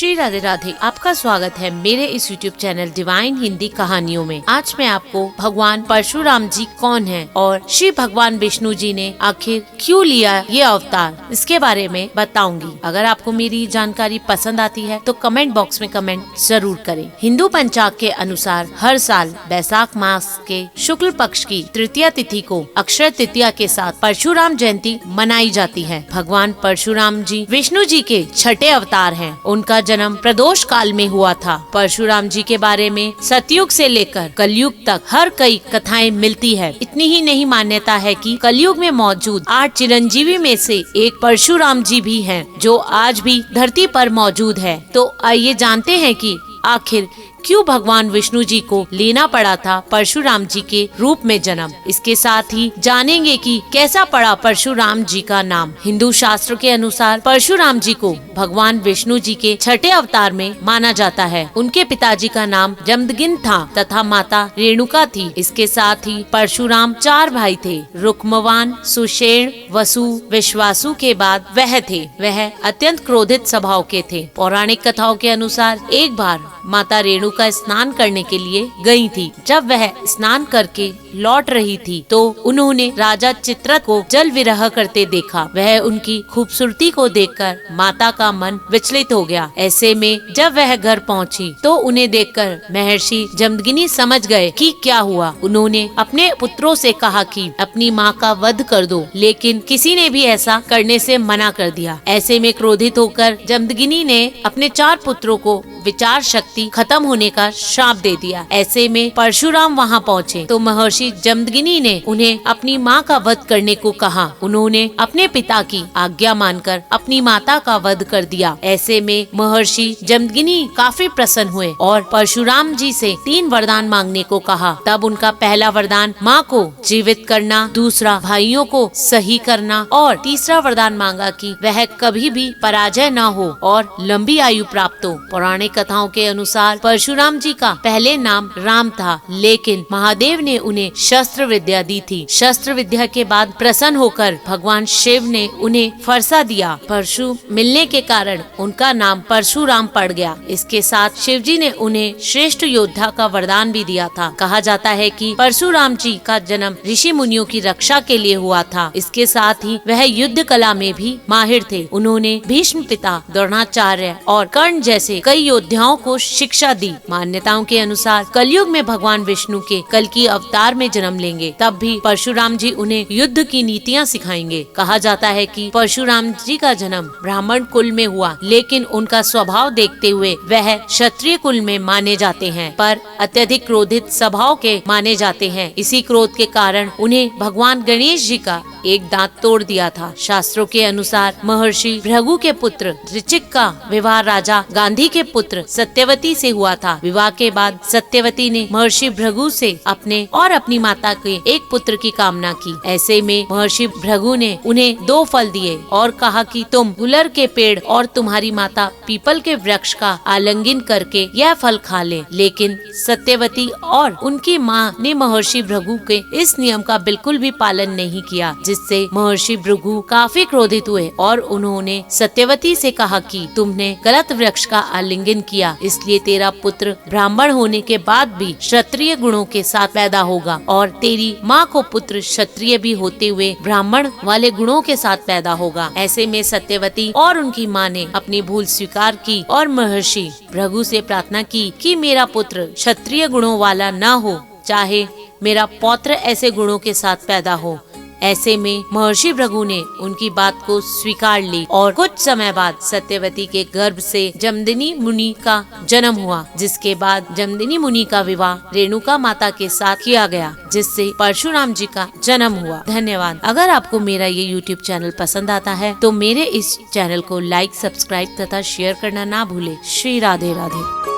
श्री राधे राधे। आपका स्वागत है मेरे इस YouTube चैनल डिवाइन हिंदी कहानियों में। आज मैं आपको भगवान परशुराम जी कौन है और श्री भगवान विष्णु जी ने आखिर क्यों लिया ये अवतार, इसके बारे में बताऊंगी। अगर आपको मेरी जानकारी पसंद आती है तो कमेंट बॉक्स में कमेंट जरूर करें। हिंदू पंचांग के अनुसार हर साल बैसाख मास के शुक्ल पक्ष की तृतीया तिथि को अक्षय तृतीया के साथ परशुराम जयंती मनाई जाती है। भगवान परशुराम जी विष्णु जी के छठे अवतार हैं। उनका जन्म प्रदोष काल में हुआ था। परशुराम जी के बारे में सतयुग से लेकर कलयुग तक हर कई कथाएं मिलती है। इतनी ही नहीं मान्यता है कि कलयुग में मौजूद 8 चिरंजीवी में से एक परशुराम जी भी हैं, जो आज भी धरती पर मौजूद है। तो आइए जानते हैं कि आखिर क्यों भगवान विष्णु जी को लेना पड़ा था परशुराम जी के रूप में जन्म। इसके साथ ही जानेंगे कि कैसा पड़ा परशुराम जी का नाम। हिंदू शास्त्र के अनुसार परशुराम जी को भगवान विष्णु जी के छठे अवतार में माना जाता है। उनके पिताजी का नाम जमदग्नि था तथा माता रेणुका थी। इसके साथ ही परशुराम 4 भाई थे। रुक्मवान, सुषेण, वसु, विश्वासु के बाद वह थे। वह अत्यंत क्रोधित स्वभाव के थे। पौराणिक कथाओं के अनुसार एक बार माता रेणुका स्नान करने के लिए गई थी। जब वह स्नान करके लौट रही थी तो उन्होंने राजा चित्ररथ को जल विरह करते देखा। वह उनकी खूबसूरती को देखकर माता का मन विचलित हो गया। ऐसे में जब वह घर पहुंची तो उन्हें देखकर महर्षि जमदग्नि समझ गए कि क्या हुआ। उन्होंने अपने पुत्रों से कहा कि अपनी माँ का वध कर दो, लेकिन किसी ने भी ऐसा करने से मना कर दिया। ऐसे में क्रोधित होकर जमदग्नि ने अपने 4 पुत्रों को विचार शक्ति खत्म होने का श्राप दे दिया। ऐसे में परशुराम वहां पहुंचे तो महर्षि जमदग्नि ने उन्हें अपनी मां का वध करने को कहा। उन्होंने अपने पिता की आज्ञा मानकर अपनी माता का वध कर दिया। ऐसे में महर्षि जमदग्नि काफी प्रसन्न हुए और परशुराम जी से 3 वरदान मांगने को कहा। तब उनका पहला वरदान मां को जीवित करना, दूसरा भाइयों को सही करना और तीसरा वरदान मांगा कि वह कभी भी पराजय न हो और लंबी आयु प्राप्त हो। पौराणिक कथाओं के अनुसार परशुराम जी का पहले नाम राम था, लेकिन महादेव ने उन्हें शस्त्र विद्या दी थी। शस्त्र विद्या के बाद प्रसन्न होकर भगवान शिव ने उन्हें फरसा दिया। परशु मिलने के कारण उनका नाम परशुराम पड़ गया। इसके साथ शिव जी ने उन्हें श्रेष्ठ योद्धा का वरदान भी दिया था। कहा जाता है कि परशुराम जी का जन्म ऋषि मुनियों की रक्षा के लिए हुआ था। इसके साथ ही वह युद्ध कला में भी माहिर थे। उन्होंने भीष्म पिता, द्रोणाचार्य और कर्ण जैसे कई योद्धाओं को शिक्षा दी। मान्यताओं के अनुसार कलयुग में भगवान विष्णु के कल की अवतार में जन्म लेंगे। तब भी परशुराम जी उन्हें युद्ध की नीतियाँ सिखाएंगे। कहा जाता है कि परशुराम जी का जन्म ब्राह्मण कुल में हुआ, लेकिन उनका स्वभाव देखते हुए वह क्षत्रिय कुल में माने जाते हैं, पर अत्यधिक क्रोधित स्वभाव के माने जाते हैं। इसी क्रोध के कारण उन्हें भगवान गणेश जी का एक दांत तोड़ दिया था। शास्त्रों के अनुसार महर्षि भृगु के पुत्र ऋचिक का विवाह राजा गांधी के पुत्र सत्यवती से हुआ था। विवाह के बाद सत्यवती ने महर्षि भृगु से अपने और अपनी माता के एक पुत्र की कामना की। ऐसे में महर्षि भृगु ने उन्हें 2 फल दिए और कहा कि तुम गुलर के पेड़ और तुम्हारी माता पीपल के वृक्ष का आलिंगन करके यह फल खा ले। लेकिन सत्यवती और उनकी माँ ने महर्षि भृगु के इस नियम का बिल्कुल भी पालन नहीं किया, जिससे महर्षि भृगु काफी क्रोधित हुए और उन्होंने सत्यवती से कहा कि तुमने गलत वृक्ष का आलिंगन किया, इसलिए तेरा पुत्र ब्राह्मण होने के बाद भी क्षत्रिय गुणों के साथ पैदा होगा और तेरी माँ को पुत्र क्षत्रिय भी होते हुए ब्राह्मण वाले गुणों के साथ पैदा होगा। ऐसे में सत्यवती और उनकी माँ ने अपनी भूल स्वीकार की और महर्षि भृगु से प्रार्थना की कि मेरा पुत्र क्षत्रिय गुणों वाला न हो, चाहे मेरा पौत्र ऐसे गुणों के साथ पैदा हो। ऐसे में महर्षि भृगु ने उनकी बात को स्वीकार ली और कुछ समय बाद सत्यवती के गर्भ से जमदग्नि मुनि का जन्म हुआ, जिसके बाद जमदग्नि मुनि का विवाह रेणुका माता के साथ किया गया, जिससे परशुराम जी का जन्म हुआ। धन्यवाद। अगर आपको मेरा ये YouTube चैनल पसंद आता है तो मेरे इस चैनल को लाइक, सब्सक्राइब तथा शेयर करना ना भूले। श्री राधे राधे।